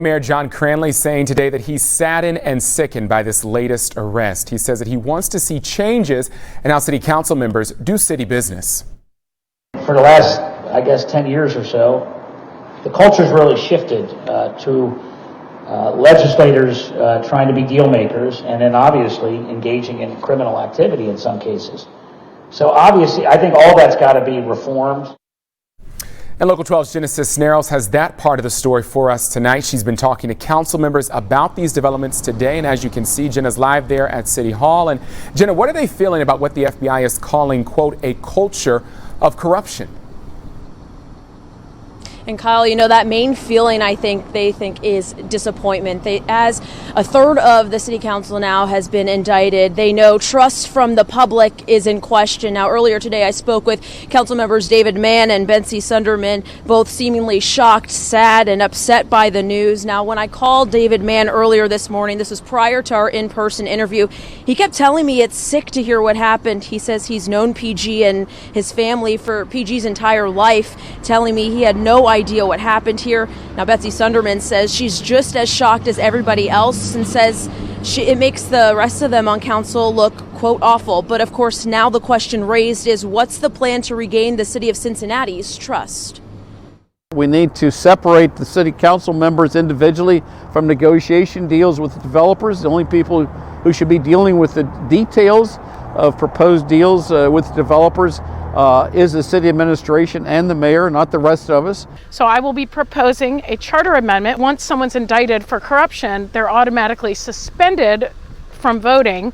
Mayor John Cranley saying today that he's saddened and sickened by this latest arrest. He says that he wants to see changes in how city council members do city business. For the last, 10 years or so, the culture's really shifted to legislators trying to be deal makers and then obviously engaging in criminal activity in some cases. So obviously, I think all that's got to be reformed. And Local 12's Jenna Cisneros has that part of the story for us tonight. She's been talking to council members about these developments today. And as you can see, Jenna's live there at City Hall. And Jenna, what are they feeling about what the FBI is calling, quote, a culture of corruption? And Kyle, that main feeling they think is disappointment. As a third of the city council now has been indicted, they know trust from the public is in question. Now, earlier today, I spoke with council members David Mann and Betsy Sunderman, both seemingly shocked, sad, and upset by the news. Now, when I called David Mann earlier this morning, this was prior to our in-person interview, he kept telling me it's sick to hear what happened. He says he's known PG and his family for PG's entire life, telling me he had no idea what happened here. Now, Betsy Sunderman says she's just as shocked as everybody else and says it makes the rest of them on council look, quote, awful. But of course, now the question raised is what's the plan to regain the city of Cincinnati's trust? We need to separate the city council members individually from negotiation deals with the developers. The only people who should be dealing with the details of proposed deals with developers is the city administration and the mayor, not the rest of us. So I will be proposing a charter amendment. Once someone's indicted for corruption, they're automatically suspended from voting.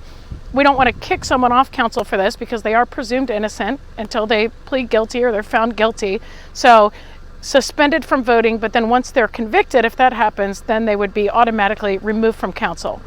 We don't want to kick someone off council for this because they are presumed innocent until they plead guilty or they're found guilty. So suspended from voting, but then once they're convicted, if that happens, then they would be automatically removed from council.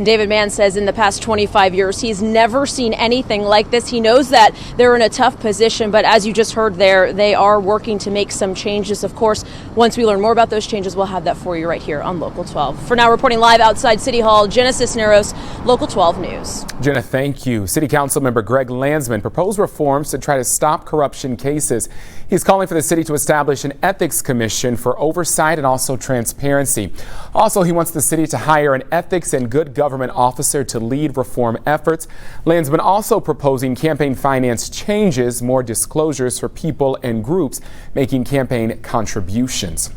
David Mann says in the past 25 years, he's never seen anything like this. He knows that they're in a tough position, but as you just heard there, they are working to make some changes. Of course, once we learn more about those changes, we'll have that for you right here on Local 12. For now, reporting live outside City Hall, Jenna Cisneros, Local 12 News. Jenna, thank you. City Council member Greg Landsman proposed reforms to try to stop corruption cases. He's calling for the city to establish an ethics commission for oversight and also transparency. Also, he wants the city to hire an ethics and good government officer to lead reform efforts. Landsman also proposing campaign finance changes, more disclosures for people and groups making campaign contributions.